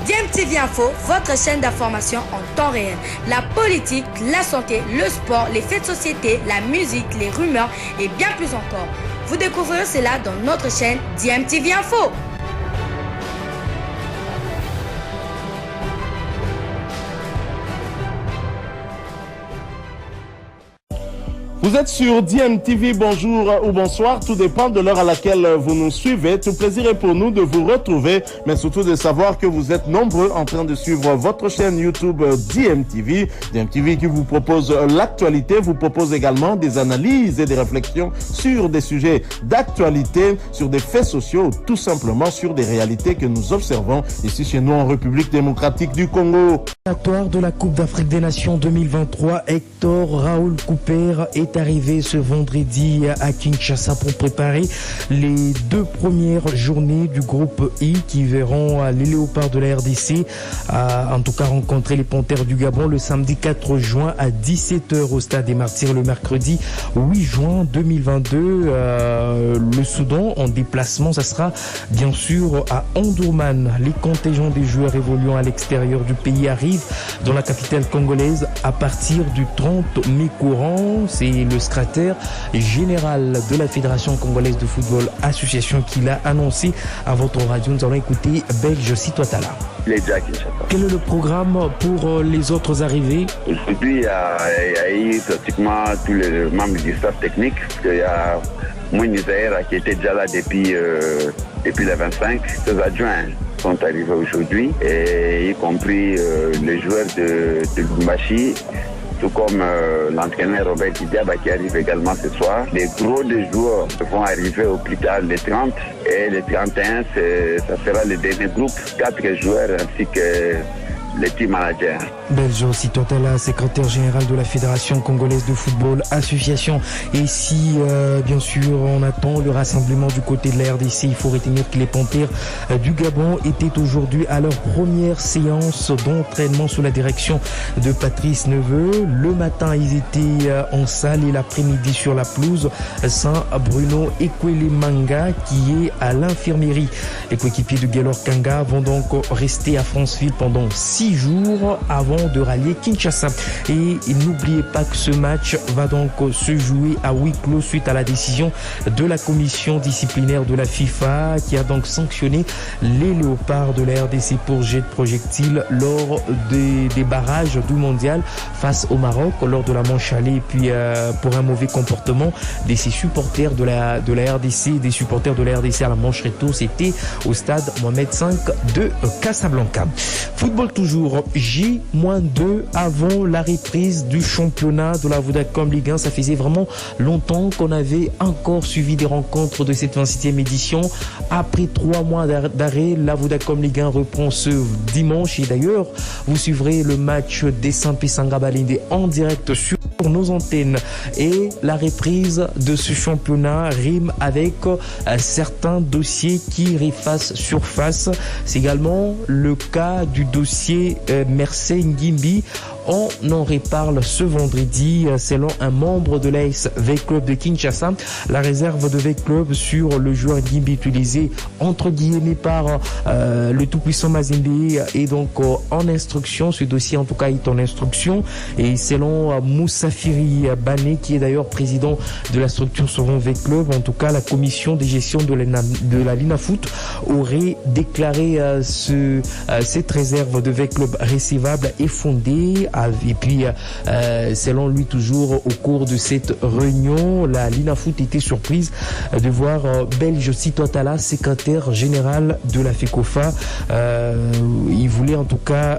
DMTV Info, votre chaîne d'information en temps réel. La politique, la santé, le sport, les faits de société, la musique, les rumeurs et bien plus encore. Vous découvrirez cela dans notre chaîne DMTV Info. Vous êtes sur DMTV, bonjour ou bonsoir, tout dépend de l'heure à laquelle vous nous suivez. Tout plaisir est pour nous de vous retrouver, mais surtout de savoir que vous êtes nombreux en train de suivre votre chaîne YouTube DMTV. DMTV qui vous propose l'actualité, vous propose également des analyses et des réflexions sur des sujets d'actualité, sur des faits sociaux, tout simplement sur des réalités que nous observons ici chez nous en République démocratique du Congo. De la Coupe d'Afrique des Nations 2023, Hector Raoul Cooper est arrivé ce vendredi à Kinshasa pour préparer les 2 premières journées du groupe I qui verront les Léopards de la RDC en tout cas rencontrer les Panthères du Gabon le samedi 4 juin à 17h au Stade des Martyrs, le mercredi 8 juin 2022. Le Soudan en déplacement, ça sera bien sûr à Omdurman. Les contingents des joueurs évoluant à l'extérieur du pays arrivent dans la capitale congolaise à partir du 30 mai courant. C'est le secrétaire général de la Fédération congolaise de football association qui l'a annoncé à votre radio. Nous allons écouter Belge Sitwatala. Quel est le programme pour les autres arrivées? Aujourd'hui, il y a eu pratiquement tous les membres du staff technique. Il y a Mouni Zahira qui était déjà là depuis le 25. Les adjoints sont arrivés aujourd'hui, et y compris les joueurs de Lubumbashi, tout comme l'entraîneur Robert Diaba qui arrive également ce soir. Les gros des joueurs vont arriver au plus tard les 30 et les 31, ça sera le dernier groupe, 4 joueurs ainsi que les team managers. Belge Sitwatala, secrétaire général de la Fédération congolaise de football association. Et si bien sûr on attend le rassemblement du côté de la RDC, il faut retenir que les Panthères du Gabon étaient aujourd'hui à leur première séance d'entraînement sous la direction de Patrice Neveu. Le matin ils étaient en salle et l'après-midi sur la pelouse Saint-Bruno Ekwele Manga qui est à l'infirmerie. Les coéquipiers de Gaylor Kanga vont donc rester à Franceville pendant 6 jours avant de rallier Kinshasa. Et n'oubliez pas que ce match va donc se jouer à huis clos suite à la décision de la commission disciplinaire de la FIFA qui a donc sanctionné les Léopards de la RDC pour jet de projectiles lors des barrages du mondial face au Maroc lors de la manche aller, et puis pour un mauvais comportement de ces supporters de la RDC, des supporters de la RDC à la manche retour. C'était au stade Mohamed V de Casablanca. Football toujours, J-2 avant la reprise du championnat de la Vodacom Ligue 1. Ça faisait vraiment longtemps qu'on avait encore suivi des rencontres de cette 26e édition. Après 3 mois d'arrêt, la Vodacom Ligue 1 reprend ce dimanche. Et d'ailleurs, vous suivrez le match des Saint-Pé Sangabalinde en direct sur nos antennes. Et la reprise de ce championnat rime avec certains dossiers qui refassent surface. C'est également le cas du dossier Mersey Ngimbi. On en reparle ce vendredi selon un membre de l'AS V-Club de Kinshasa. La réserve de V-Club sur le joueur Ngimbi utilisé entre guillemets par le tout-puissant Mazembe est donc en instruction. Ce dossier en tout cas est en instruction, et selon Moussa Firi Bané qui est d'ailleurs président de la structure Sauron V-Club, en tout cas la commission de gestion de la Linafoot aurait déclaré cette réserve de V-Club recevable et fondée. Et puis, selon lui, toujours au cours de cette réunion, la Linafoot était surprise de voir Belge Sitwatala, secrétaire général de la FECOFA. Il voulait en tout cas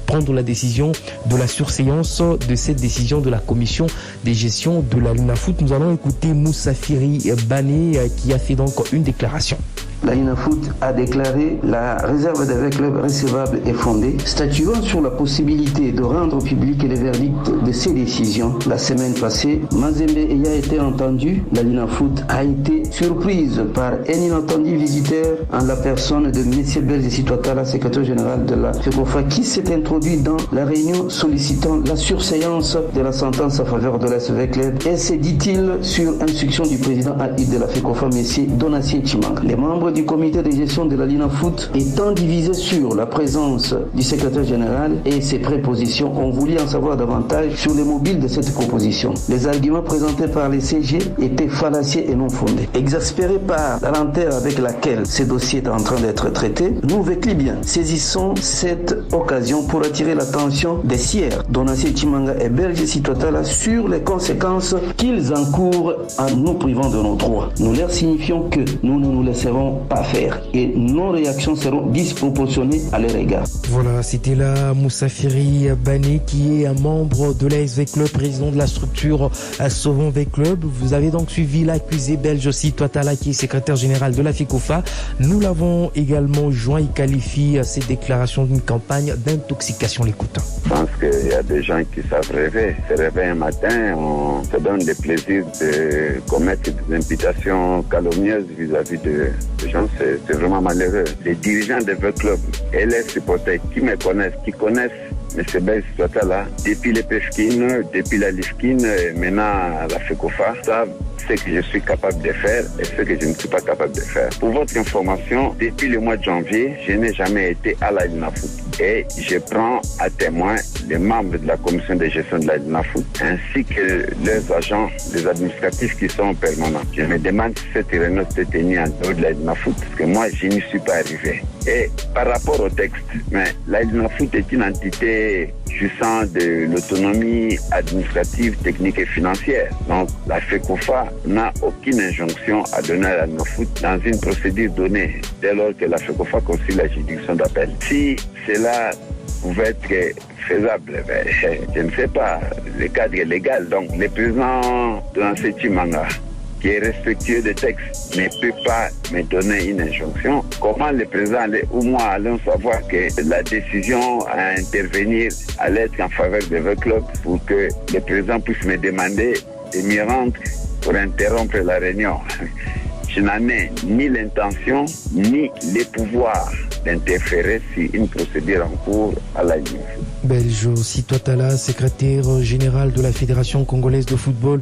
prendre la décision de la surséance de cette décision de la commission des gestions de la Linafoot. Nous allons écouter Moussa Firi Bané qui a fait donc une déclaration. La Linafoot a déclaré la réserve des V-Clubs recevables est fondée, statuant sur la possibilité de rendre public les verdicts de ces décisions. La semaine passée, Mazembe ayant été entendu, la Linafoot a été surprise par un inattendu visiteur en la personne de M. Belge Sitwatala, secrétaire général de la FECOFA, qui s'est introduit dans la réunion sollicitant la surséance de la sentence en faveur de la V-Club, et c'est, dit-il, sur instruction du président de la FECOFA, M. Donatien Chimanga. Les membres membres du comité de gestion de la Lina Foot, étant divisés sur la présence du secrétaire général et ses prépositions, ont voulu en savoir davantage sur les mobiles de cette proposition. Les arguments présentés par les CG étaient fallacieux et non fondés. Exaspérés par la lenteur avec laquelle ce dossier est en train d'être traité, nous, Veclibien, saisissons cette occasion pour attirer l'attention des sieurs, Donatien Chimanga et Belge Sitotala, sur les conséquences qu'ils encourent en nous privant de nos droits. Nous leur signifions que nous ne nous laisserons pas faire et nos réactions seront disproportionnées à leur égard. Voilà, c'était là Moussafiri Bané, qui est un membre de l'ASV Club, président de la structure Sauvons V Club. Vous avez donc suivi l'accusé belge aussi, Toatala, qui est secrétaire général de la FECOFA. Nous l'avons également joint. Il qualifie ces déclarations d'une campagne d'intoxication. L'écoutant. Je pense qu'il y a des gens qui savent rêver. Se réveiller un matin, on se donne le plaisir de commettre des imputations calomnieuses vis-à-vis de gens. C'est vraiment malheureux. Les dirigeants de V Club et les supporters qui me connaissent, qui connaissent M. Belge Toatala, depuis les Pesquines, depuis la Lifkine, maintenant la FECOFA, savent ce que je suis capable de faire et ce que je ne suis pas capable de faire. Pour votre information, depuis le mois de janvier, je n'ai jamais été à la Lina Foot. Et je prends à témoin les membres de la commission de gestion de la Lina Foot ainsi que leurs agents, les administratifs qui sont permanents. Je me demande si cette réunion s'est tenue en dehors de la Lina Foot parce que moi, je n'y suis pas arrivé. Et par rapport au texte, mais la Lina Foot est une entité jouissant de l'autonomie administrative, technique et financière. Donc la FECOFA n'a aucune injonction à donner à la Lina Foot dans une procédure donnée dès lors que la FECOFA consulte la juridiction d'appel. Si cela pouvait être faisable, je ne sais pas, le cadre est légal. Donc le président de l'Ancien Chimanga, qui est respectueux des textes, ne peut pas me donner une injonction. Comment le président ou moi allons savoir que la décision à intervenir allait être en faveur de V Club pour que le président puisse me demander de m'y rendre pour interrompre la réunion? Je n'en ai ni l'intention ni les pouvoirs d'interférer sur une procédure en cours à la limite. Belge aussi Toatala, secrétaire général de la Fédération congolaise de football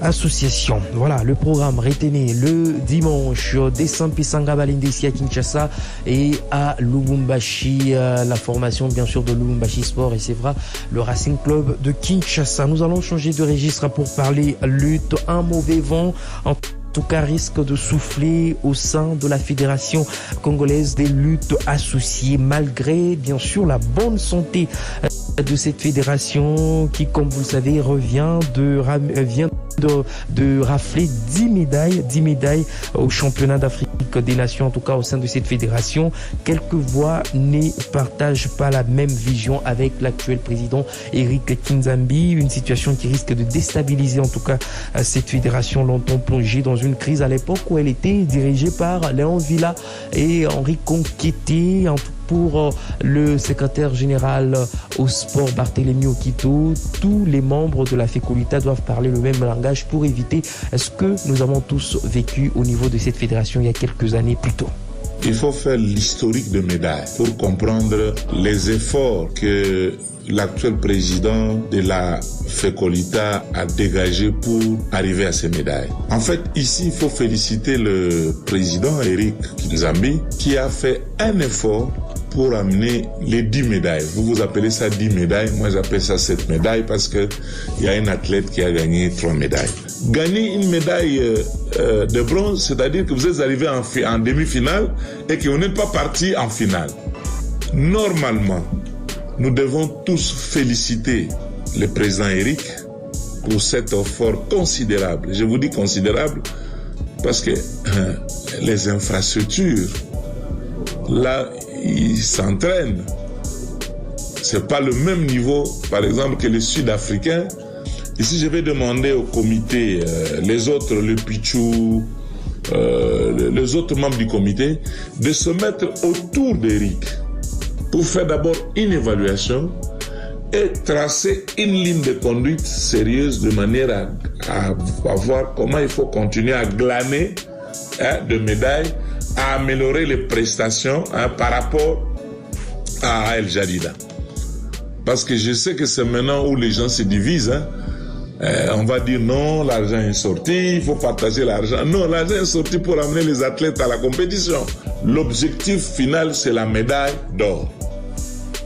association. Voilà, le programme retenez le dimanche des Saint-Pisanga Balindesi à Kinshasa et à Lubumbashi, la formation bien sûr de Lubumbashi Sport et c'est vrai le Racing Club de Kinshasa. Nous allons changer de registre pour parler lutte. Un mauvais vent en tout cas risque de souffler au sein de la Fédération congolaise des luttes associées, malgré bien sûr la bonne santé de cette fédération qui, comme vous le savez, vient de rafler 10 médailles au championnat d'Afrique des Nations, en tout cas au sein de cette fédération. Quelques voix ne partagent pas la même vision avec l'actuel président Eric Kinzambi, une situation qui risque de déstabiliser en tout cas cette fédération longtemps plongée dans une crise à l'époque où elle était dirigée par Léon Villa et Henri Conqueté. Pour le secrétaire général au sport Barthélémy Okito, tous les membres de la FECOLITA doivent parler le même langage pour éviter ce que nous avons tous vécu au niveau de cette fédération il y a quelques années plus tôt. Il faut faire l'historique de médailles pour comprendre les efforts que l'actuel président de la FECOLITA a dégagé pour arriver à ces médailles. En fait, ici, il faut féliciter le président Eric Kinzambi qui a fait un effort pour amener les 10 médailles. Vous appelez ça 10 médailles, moi j'appelle ça 7 médailles parce que il y a un athlète qui a gagné 3 médailles. Gagner une médaille de bronze, c'est-à-dire que vous êtes arrivé en demi-finale et que vous n'êtes pas parti en finale. Normalement, nous devons tous féliciter le président Eric pour cet effort considérable. Je vous dis considérable parce que les infrastructures, là, ils s'entraînent. C'est pas le même niveau, par exemple, que les Sud-Africains. Ici, je vais demander au comité, les autres, le Pichou, les autres membres du comité, de se mettre autour d'Eric pour faire d'abord une évaluation et tracer une ligne de conduite sérieuse de manière à voir comment il faut continuer à glaner de médailles, à améliorer les prestations par rapport à El Jadida. Parce que je sais que c'est maintenant où les gens se divisent. On va dire non, l'argent est sorti, il faut partager l'argent. Non, l'argent est sorti pour amener les athlètes à la compétition. L'objectif final, c'est la médaille d'or.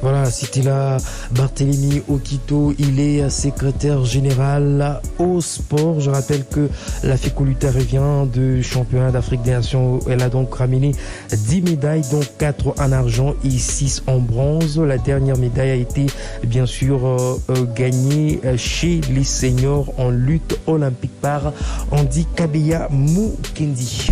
Voilà, c'était là Barthélémy Okito, il est secrétaire général au sport. Je rappelle que la Fécoluta revient de championnat d'Afrique des Nations. Elle a donc ramené 10 médailles, dont 4 en argent et 6 en bronze. La dernière médaille a été bien sûr gagnée chez les seniors en lutte olympique par Andy Kabeya Mukendi.